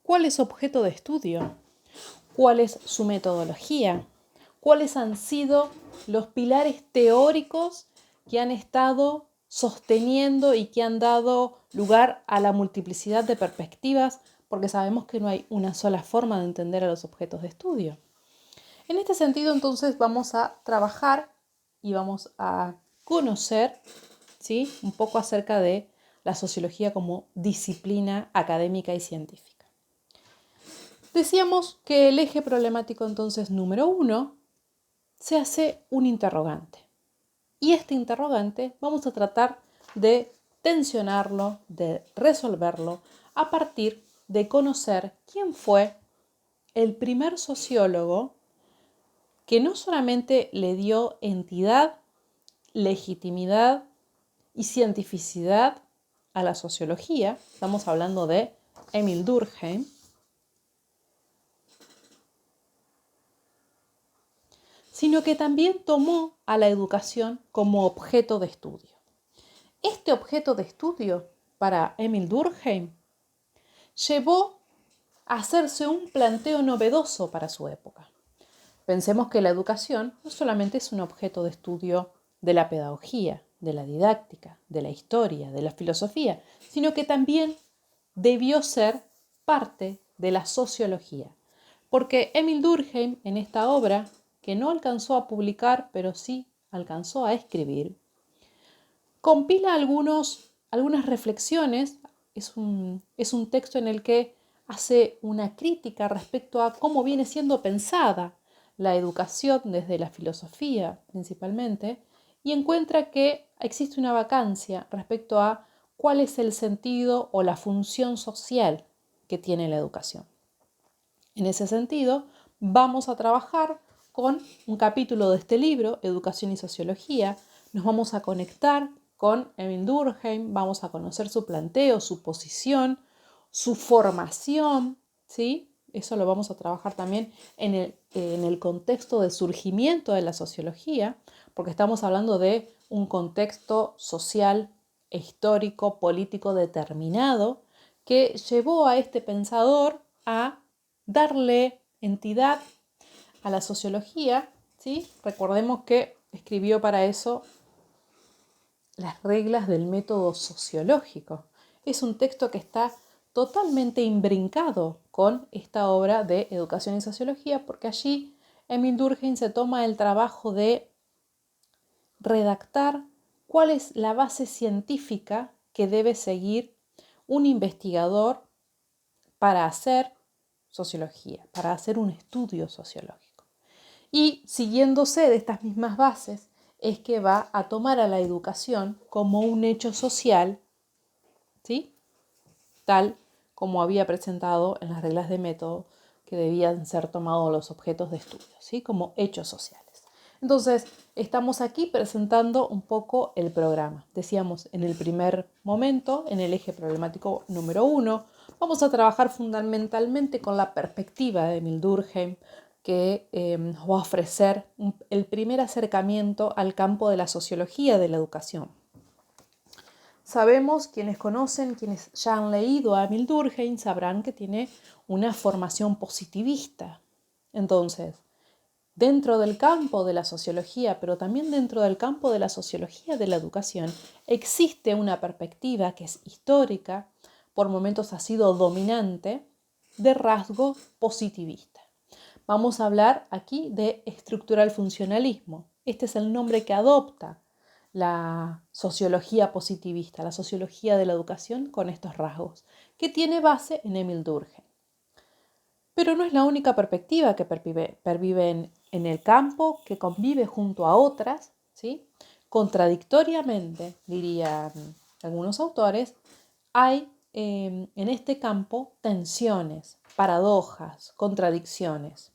¿Cuál es su objeto de estudio? ¿Cuál es su metodología? ¿Cuáles han sido los pilares teóricos que han estado sosteniendo y que han dado lugar a la multiplicidad de perspectivas? Porque sabemos que no hay una sola forma de entender a los objetos de estudio. En este sentido, entonces, vamos a trabajar y vamos a conocer, ¿sí?, un poco acerca de la sociología como disciplina académica y científica. Decíamos que el eje problemático, entonces, número 1, se hace un interrogante. Y este interrogante vamos a tratar de tensionarlo, de resolverlo, a partir de conocer quién fue el primer sociólogo que no solamente le dio entidad, legitimidad y cientificidad a la sociología, estamos hablando de Emil Durkheim, sino que también tomó a la educación como objeto de estudio. Este objeto de estudio para Emil Durkheim llevó a hacerse un planteo novedoso para su época. Pensemos que la educación no solamente es un objeto de estudio de la pedagogía, de la didáctica, de la historia, de la filosofía, sino que también debió ser parte de la sociología. Porque Emil Durkheim, en esta obra, que no alcanzó a publicar, pero sí alcanzó a escribir, compila algunas reflexiones. Es un texto en el que hace una crítica respecto a cómo viene siendo pensada la educación desde la filosofía principalmente, y encuentra que existe una vacancia respecto a cuál es el sentido o la función social que tiene la educación. En ese sentido, vamos a trabajar con un capítulo de este libro, Educación y Sociología. Nos vamos a conectar con Emil Durkheim, vamos a conocer su planteo, su posición, su formación, ¿sí? Eso lo vamos a trabajar también en el contexto de surgimiento de la sociología, porque estamos hablando de un contexto social, histórico, político determinado, que llevó a este pensador a darle entidad a la sociología, ¿sí? Recordemos que escribió para eso las reglas del método sociológico. Es un texto que está totalmente imbrincado con esta obra de Educación y Sociología, porque allí Emil Durkheim se toma el trabajo de redactar cuál es la base científica que debe seguir un investigador para hacer sociología, para hacer un estudio sociológico. Y siguiéndose de estas mismas bases, es que va a tomar a la educación como un hecho social, ¿sí?, tal como había presentado en las reglas de método que debían ser tomados los objetos de estudio, ¿sí?, como hechos sociales. Entonces, estamos aquí presentando un poco el programa. Decíamos, en el primer momento, en el eje problemático número 1, vamos a trabajar fundamentalmente con la perspectiva de Emil Durkheim, que nos va a ofrecer el primer acercamiento al campo de la sociología de la educación. Sabemos, quienes conocen, quienes ya han leído a Emil Durkheim, sabrán que tiene una formación positivista. Entonces, dentro del campo de la sociología, pero también dentro del campo de la sociología de la educación, existe una perspectiva que es histórica, por momentos ha sido dominante, de rasgo positivista. Vamos a hablar aquí de estructural funcionalismo. Este es el nombre que adopta la sociología positivista, la sociología de la educación con estos rasgos, que tiene base en Emil Durkheim. Pero no es la única perspectiva que pervive en el campo, que convive junto a otras, ¿sí? Contradictoriamente, dirían algunos autores, hay en este campo tensiones, paradojas, contradicciones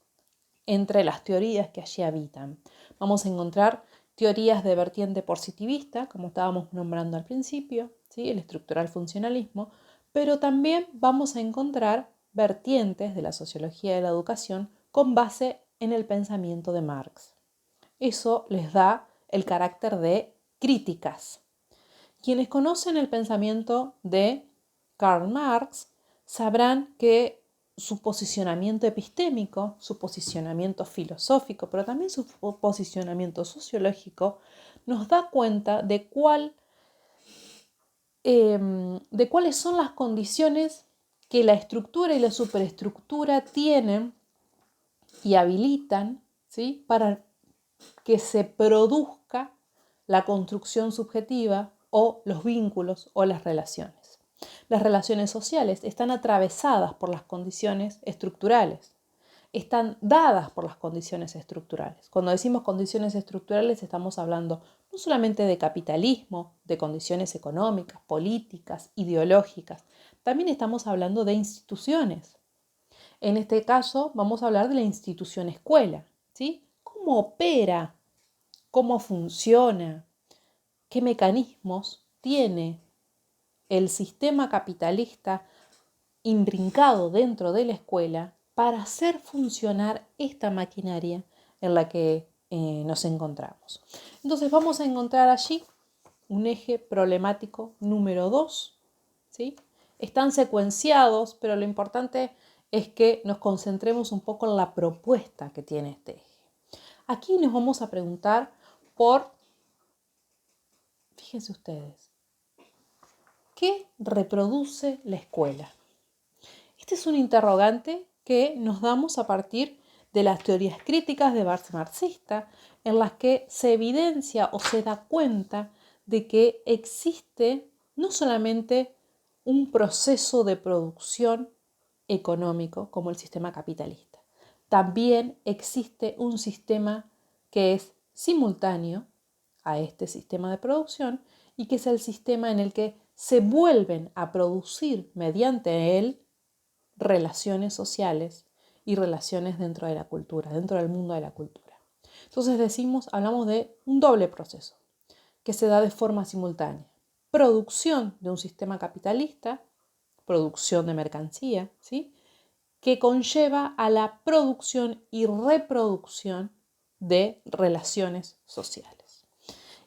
entre las teorías que allí habitan. Vamos a encontrar teorías de vertiente positivista, como estábamos nombrando al principio, ¿sí?, el estructural funcionalismo, pero también vamos a encontrar vertientes de la sociología de la educación con base en el pensamiento de Marx. Eso les da el carácter de críticas. Quienes conocen el pensamiento de Karl Marx sabrán que su posicionamiento epistémico, su posicionamiento filosófico, pero también su posicionamiento sociológico, nos da cuenta de cuáles son las condiciones que la estructura y la superestructura tienen y habilitan, ¿sí?, para que se produzca la construcción subjetiva o los vínculos o las relaciones. Las relaciones sociales están atravesadas por las condiciones estructurales, están dadas por las condiciones estructurales. Cuando decimos condiciones estructurales estamos hablando no solamente de capitalismo, de condiciones económicas, políticas, ideológicas, también estamos hablando de instituciones. En este caso vamos a hablar de la institución escuela, ¿sí? ¿Cómo opera? ¿Cómo funciona? ¿Qué mecanismos tiene el sistema capitalista imbrincado dentro de la escuela para hacer funcionar esta maquinaria en la que nos encontramos? Entonces vamos a encontrar allí un eje problemático número 2, ¿sí? Están secuenciados, pero lo importante es que nos concentremos un poco en la propuesta que tiene este eje. Aquí nos vamos a preguntar fíjense ustedes, ¿qué reproduce la escuela? Este es un interrogante que nos damos a partir de las teorías críticas de base marxista, en las que se evidencia o se da cuenta de que existe no solamente un proceso de producción económico como el sistema capitalista, también existe un sistema que es simultáneo a este sistema de producción y que es el sistema en el que se vuelven a producir mediante él relaciones sociales y relaciones dentro de la cultura, dentro del mundo de la cultura. Entonces hablamos de un doble proceso que se da de forma simultánea. Producción de un sistema capitalista, producción de mercancía, ¿sí?, que conlleva a la producción y reproducción de relaciones sociales.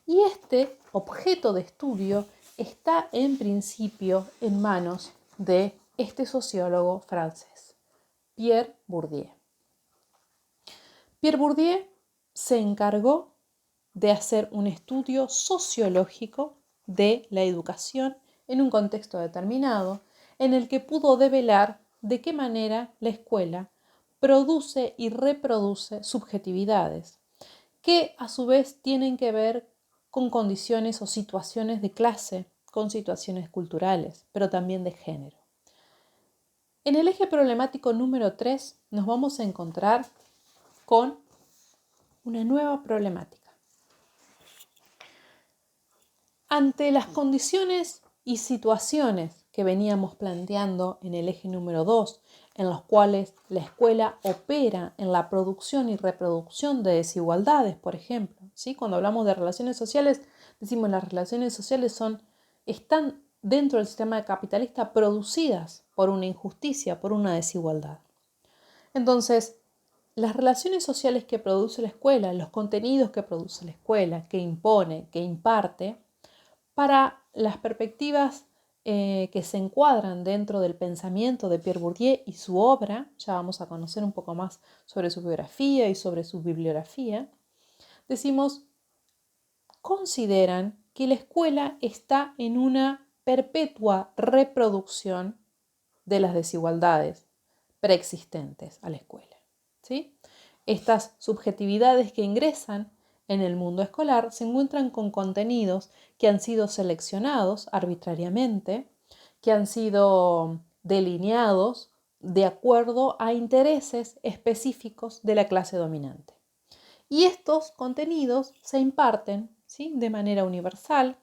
Y este objeto de estudio está en principio en manos de este sociólogo francés, Pierre Bourdieu. Pierre Bourdieu se encargó de hacer un estudio sociológico de la educación en un contexto determinado, en el que pudo develar de qué manera la escuela produce y reproduce subjetividades, que a su vez tienen que ver con condiciones o situaciones de clase, con situaciones culturales, pero también de género. En el eje problemático número 3 nos vamos a encontrar con una nueva problemática. Ante las condiciones y situaciones que veníamos planteando en el eje número 2, en los cuales la escuela opera en la producción y reproducción de desigualdades, por ejemplo, ¿sí? Cuando hablamos de relaciones sociales, decimos las relaciones sociales están dentro del sistema capitalista producidas por una injusticia, por una desigualdad. Entonces, las relaciones sociales que produce la escuela, los contenidos que produce la escuela, que impone, que imparte, para las perspectivas que se encuadran dentro del pensamiento de Pierre Bourdieu y su obra, ya vamos a conocer un poco más sobre su biografía y sobre su bibliografía, consideran que la escuela está en una perpetua reproducción de las desigualdades preexistentes a la escuela, ¿sí? Estas subjetividades que ingresan en el mundo escolar se encuentran con contenidos que han sido seleccionados arbitrariamente, que han sido delineados de acuerdo a intereses específicos de la clase dominante. Y estos contenidos se imparten, ¿sí?, de manera universal,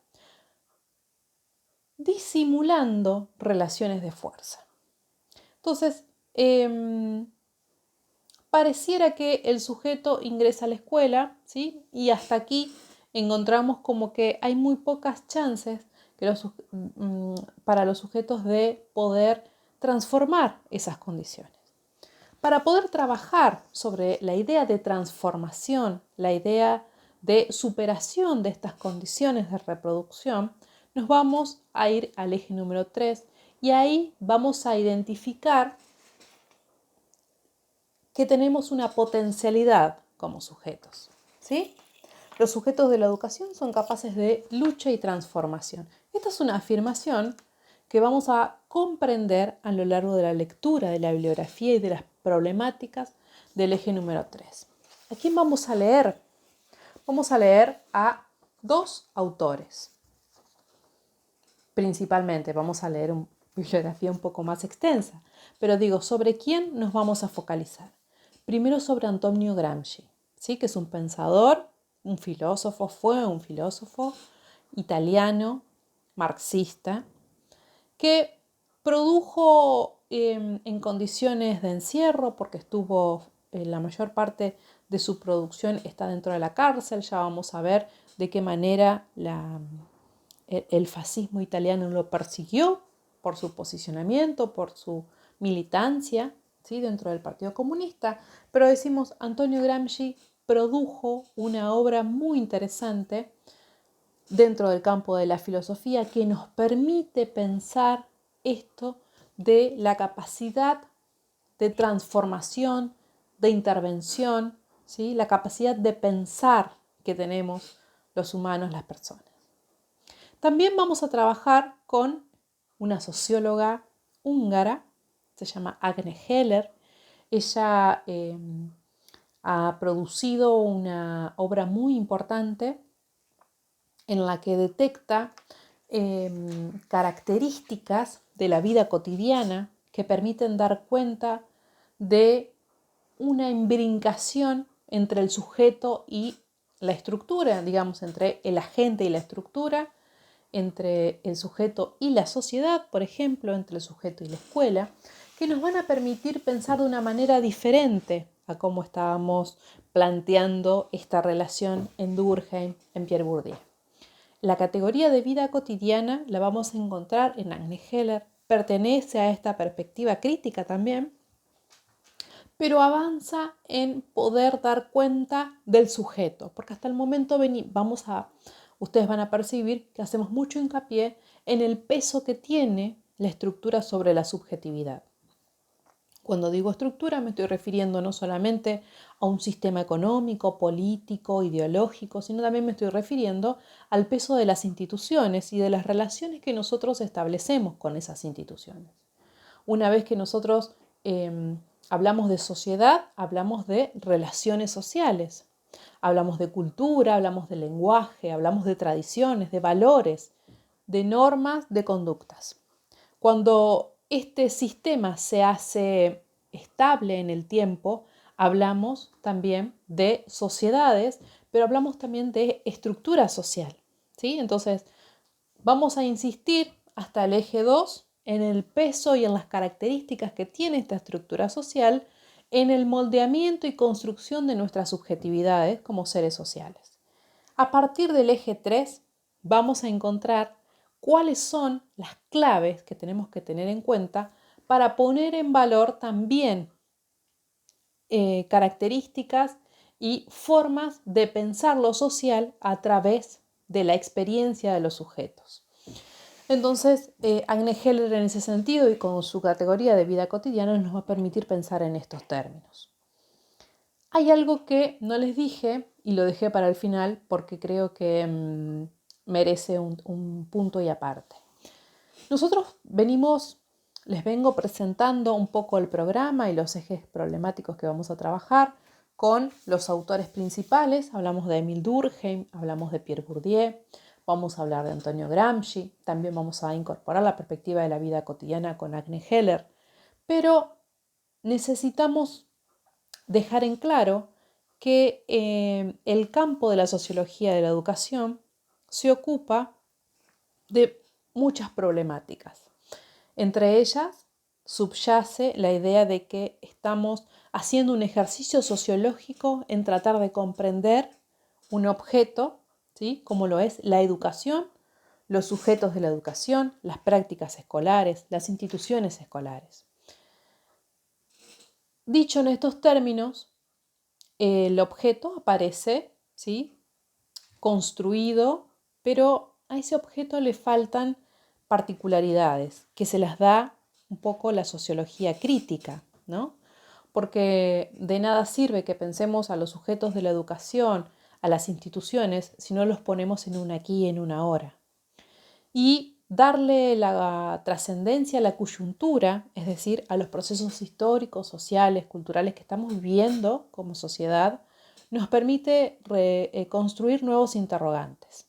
disimulando relaciones de fuerza. Entonces, pareciera que el sujeto ingresa a la escuela, ¿sí?, y hasta aquí encontramos como que hay muy pocas chances para los sujetos de poder transformar esas condiciones. Para poder trabajar sobre la idea de transformación, la idea de superación de estas condiciones de reproducción, nos vamos a ir al eje número 3 y ahí vamos a identificar que tenemos una potencialidad como sujetos, ¿sí? Los sujetos de la educación son capaces de lucha y transformación. Esta es una afirmación que vamos a comprender a lo largo de la lectura de la bibliografía y de las problemáticas del eje número 3. ¿A quién vamos a leer? Vamos a leer a dos autores. Principalmente vamos a leer una bibliografía un poco más extensa, pero digo, ¿sobre quién nos vamos a focalizar? Primero sobre Antonio Gramsci, ¿sí? Que es un pensador, fue un filósofo italiano, marxista, que produjo en condiciones de encierro, porque estuvo la mayor parte de su producción está dentro de la cárcel. Ya vamos a ver de qué manera el fascismo italiano lo persiguió por su posicionamiento, por su militancia, ¿sí? Dentro del Partido Comunista. Pero decimos, Antonio Gramsci produjo una obra muy interesante dentro del campo de la filosofía que nos permite pensar esto de la capacidad de transformación, de intervención, ¿sí? La capacidad de pensar que tenemos los humanos, las personas. También vamos a trabajar con una socióloga húngara, se llama Agne Heller. Ella ha producido una obra muy importante en la que detecta características de la vida cotidiana que permiten dar cuenta de una imbrincación entre el sujeto y la estructura, digamos, entre el agente y la estructura, entre el sujeto y la sociedad, por ejemplo, entre el sujeto y la escuela, que nos van a permitir pensar de una manera diferente a cómo estábamos planteando esta relación en Durkheim, en Pierre Bourdieu. La categoría de vida cotidiana la vamos a encontrar en Agne Heller, pertenece a esta perspectiva crítica también, pero avanza en poder dar cuenta del sujeto, porque hasta el momento ustedes van a percibir que hacemos mucho hincapié en el peso que tiene la estructura sobre la subjetividad. Cuando digo estructura me estoy refiriendo no solamente a un sistema económico, político, ideológico, sino también me estoy refiriendo al peso de las instituciones y de las relaciones que nosotros establecemos con esas instituciones. Una vez que nosotros hablamos de sociedad, hablamos de relaciones sociales, hablamos de cultura, hablamos de lenguaje, hablamos de tradiciones, de valores, de normas, de conductas. Cuando este sistema se hace estable en el tiempo, hablamos también de sociedades, pero hablamos también de estructura social, ¿sí? Entonces, vamos a insistir hasta el eje 2 en el peso y en las características que tiene esta estructura social en el moldeamiento y construcción de nuestras subjetividades como seres sociales. A partir del eje 3 vamos a encontrar cuáles son las claves que tenemos que tener en cuenta para poner en valor también características y formas de pensar lo social a través de la experiencia de los sujetos. Entonces, Agne Heller en ese sentido y con su categoría de vida cotidiana nos va a permitir pensar en estos términos. Hay algo que no les dije y lo dejé para el final porque creo que merece un punto y aparte. Nosotros les vengo presentando un poco el programa y los ejes problemáticos que vamos a trabajar con los autores principales. Hablamos de Émile Durkheim, hablamos de Pierre Bourdieu, vamos a hablar de Antonio Gramsci, también vamos a incorporar la perspectiva de la vida cotidiana con Agne Heller, pero necesitamos dejar en claro que el campo de la sociología de la educación se ocupa de muchas problemáticas. Entre ellas subyace la idea de que estamos haciendo un ejercicio sociológico en tratar de comprender un objeto, ¿sí? Como lo es la educación, los sujetos de la educación, las prácticas escolares, las instituciones escolares. Dicho en estos términos, el objeto aparece, ¿sí? Construido, pero a ese objeto le faltan particularidades que se las da un poco la sociología crítica, ¿no? porque de nada sirve que pensemos a los sujetos de la educación, a las instituciones, si no los ponemos en un aquí y en una ahora. Y darle la trascendencia a la coyuntura, es decir, a los procesos históricos, sociales, culturales que estamos viviendo como sociedad, nos permite construir nuevos interrogantes.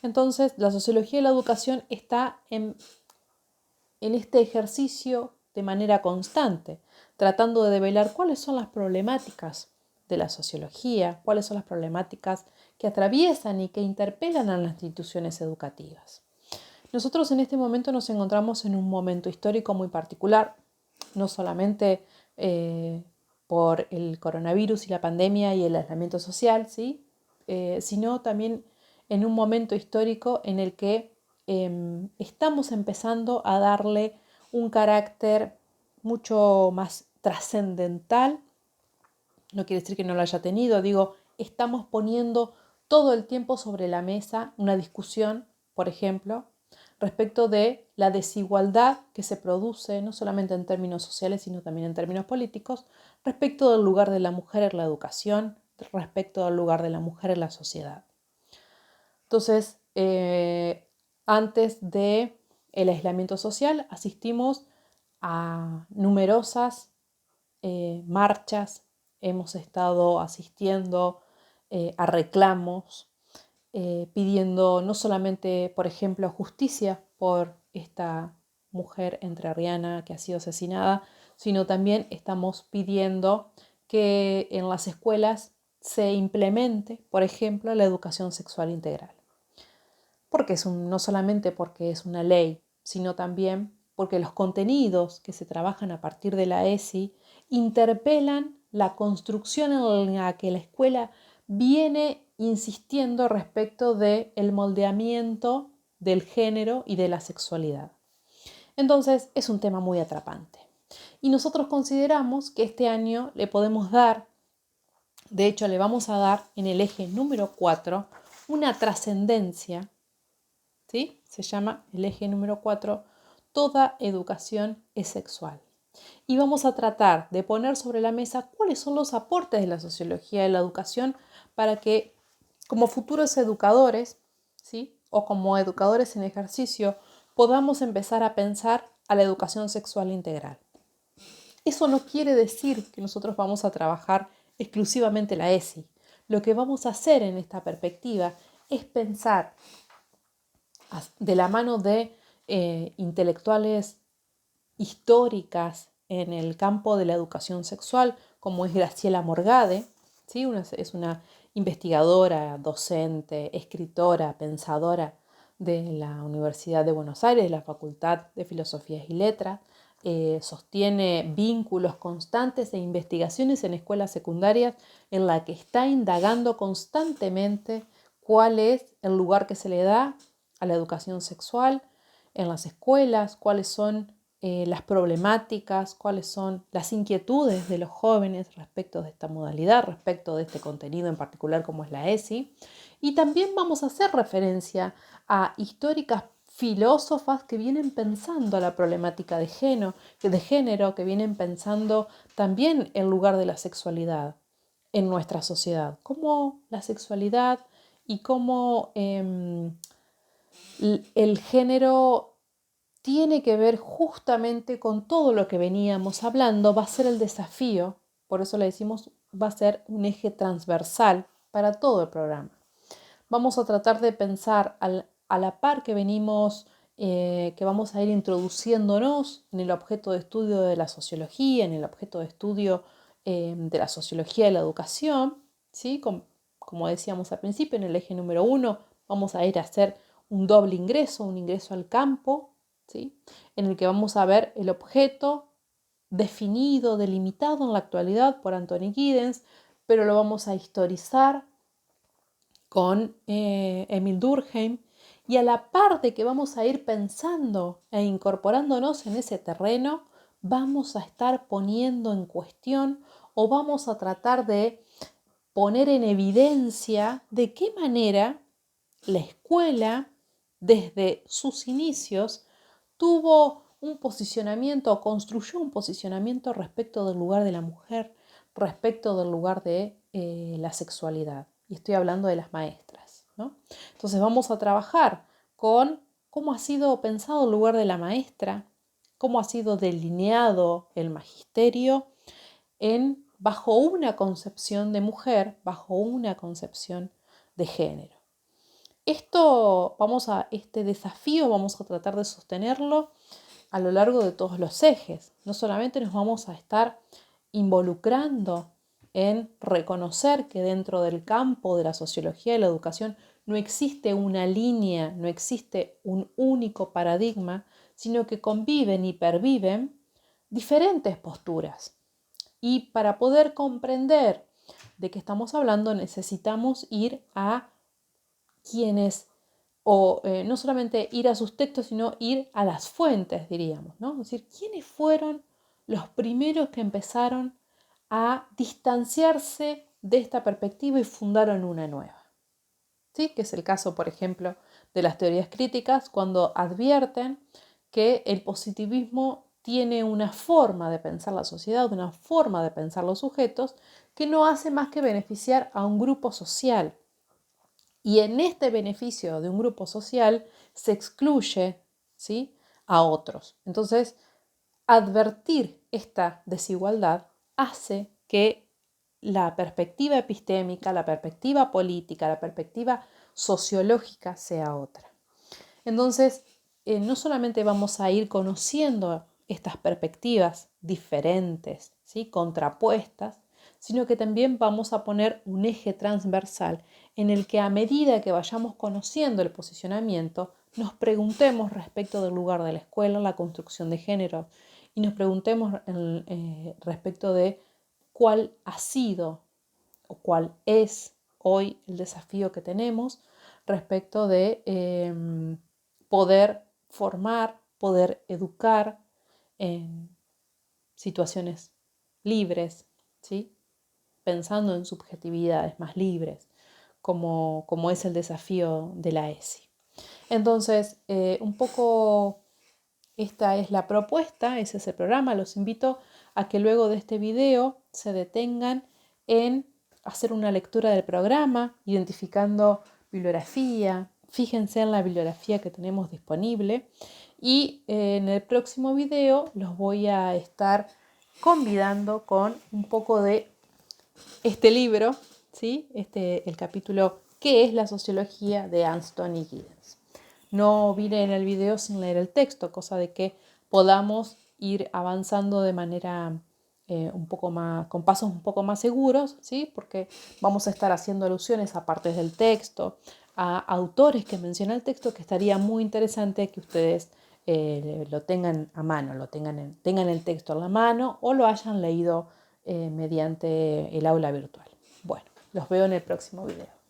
Entonces, la sociología de la educación está en este ejercicio de manera constante, tratando de develar cuáles son las problemáticas de la sociología, cuáles son las problemáticas que atraviesan y que interpelan a las instituciones educativas. Nosotros en este momento nos encontramos en un momento histórico muy particular, no solamente por el coronavirus y la pandemia y el aislamiento social, ¿sí? Sino también en un momento histórico en el que estamos empezando a darle un carácter mucho más trascendental. No quiere decir que no lo haya tenido, digo, estamos poniendo todo el tiempo sobre la mesa una discusión, por ejemplo, respecto de la desigualdad que se produce, no solamente en términos sociales, sino también en términos políticos, respecto del lugar de la mujer en la educación, respecto del lugar de la mujer en la sociedad. Entonces, antes del aislamiento social, asistimos a numerosas marchas, hemos estado asistiendo a reclamos, pidiendo no solamente, por ejemplo, justicia por esta mujer entrerriana que ha sido asesinada, sino también estamos pidiendo que en las escuelas se implemente, por ejemplo, la educación sexual integral. Porque no solamente porque es una ley, sino también porque los contenidos que se trabajan a partir de la ESI interpelan la construcción en la que la escuela viene insistiendo respecto del moldeamiento del género y de la sexualidad. Entonces es un tema muy atrapante. Y nosotros consideramos que este año le podemos dar, de hecho le vamos a dar en el eje número 4, una trascendencia, ¿sí? Se llama el eje número 4, toda educación es sexual. Y vamos a tratar de poner sobre la mesa cuáles son los aportes de la sociología de la educación para que como futuros educadores, ¿sí? O como educadores en ejercicio, podamos empezar a pensar a la educación sexual integral. Eso no quiere decir que nosotros vamos a trabajar exclusivamente la ESI. Lo que vamos a hacer en esta perspectiva es pensar de la mano de intelectuales históricas en el campo de la educación sexual, como es Graciela Morgade, ¿sí? Es una investigadora, docente, escritora, pensadora de la Universidad de Buenos Aires, de la Facultad de Filosofías y Letras. Sostiene vínculos constantes e investigaciones en escuelas secundarias en la que está indagando constantemente cuál es el lugar que se le da a la educación sexual en las escuelas, cuáles son las problemáticas, cuáles son las inquietudes de los jóvenes respecto de esta modalidad, respecto de este contenido en particular como es la ESI. Y también vamos a hacer referencia a históricas filósofas que vienen pensando la problemática de género, que vienen pensando también el lugar de la sexualidad en nuestra sociedad, cómo la sexualidad y cómo el género tiene que ver justamente con todo lo que veníamos hablando, va a ser el desafío, por eso le decimos, va a ser un eje transversal para todo el programa. Vamos a tratar de pensar a la par que venimos, que vamos a ir introduciéndonos en el objeto de estudio de la sociología, en el objeto de estudio de la sociología de la educación, ¿sí? Como decíamos al principio, en el eje número 1 vamos a ir a hacer un doble ingreso, un ingreso al campo, ¿sí? En el que vamos a ver el objeto definido, delimitado en la actualidad por Anthony Giddens, pero lo vamos a historizar con Emil Durkheim, y a la par de que vamos a ir pensando e incorporándonos en ese terreno, vamos a estar poniendo en cuestión o vamos a tratar de poner en evidencia de qué manera la escuela, desde sus inicios, tuvo un posicionamiento o construyó un posicionamiento respecto del lugar de la mujer, respecto del lugar de la sexualidad. Y estoy hablando de las maestras, ¿no? Entonces vamos a trabajar con cómo ha sido pensado el lugar de la maestra, cómo ha sido delineado el magisterio bajo una concepción de mujer, bajo una concepción de género. Este desafío vamos a tratar de sostenerlo a lo largo de todos los ejes. No solamente nos vamos a estar involucrando en reconocer que dentro del campo de la sociología y la educación no existe una línea, no existe un único paradigma, sino que conviven y perviven diferentes posturas. Y para poder comprender de qué estamos hablando necesitamos ir a quienes, no solamente ir a sus textos, sino ir a las fuentes, diríamos, ¿no? Es decir, ¿quiénes fueron los primeros que empezaron a distanciarse de esta perspectiva y fundaron una nueva? ¿Sí? Que es el caso, por ejemplo, de las teorías críticas, cuando advierten que el positivismo tiene una forma de pensar la sociedad, una forma de pensar los sujetos, que no hace más que beneficiar a un grupo social. Y en este beneficio de un grupo social se excluye, ¿sí?, a otros. Entonces, advertir esta desigualdad hace que la perspectiva epistémica, la perspectiva política, la perspectiva sociológica sea otra. Entonces, no solamente vamos a ir conociendo estas perspectivas diferentes, ¿sí?, contrapuestas, sino que también vamos a poner un eje transversal en el que a medida que vayamos conociendo el posicionamiento, nos preguntemos respecto del lugar de la escuela, la construcción de género, y nos preguntemos respecto de cuál ha sido o cuál es hoy el desafío que tenemos respecto de poder formar, poder educar en situaciones libres, ¿sí?, pensando en subjetividades más libres, como es el desafío de la ESI. Entonces, un poco esta es la propuesta, ese es el programa. Los invito a que luego de este video se detengan en hacer una lectura del programa, identificando bibliografía. Fíjense en la bibliografía que tenemos disponible y en el próximo video los voy a estar convidando con un poco de este libro, ¿sí? El capítulo ¿Qué es la sociología?, de Anthony Giddens. No vine en el video sin leer el texto, cosa de que podamos ir avanzando de manera un poco más, con pasos un poco más seguros, ¿sí?, porque vamos a estar haciendo alusiones a partes del texto, a autores que menciona el texto, que estaría muy interesante que ustedes lo tengan a mano, tengan el texto en la mano o lo hayan leído mediante el aula virtual. Bueno, los veo en el próximo video.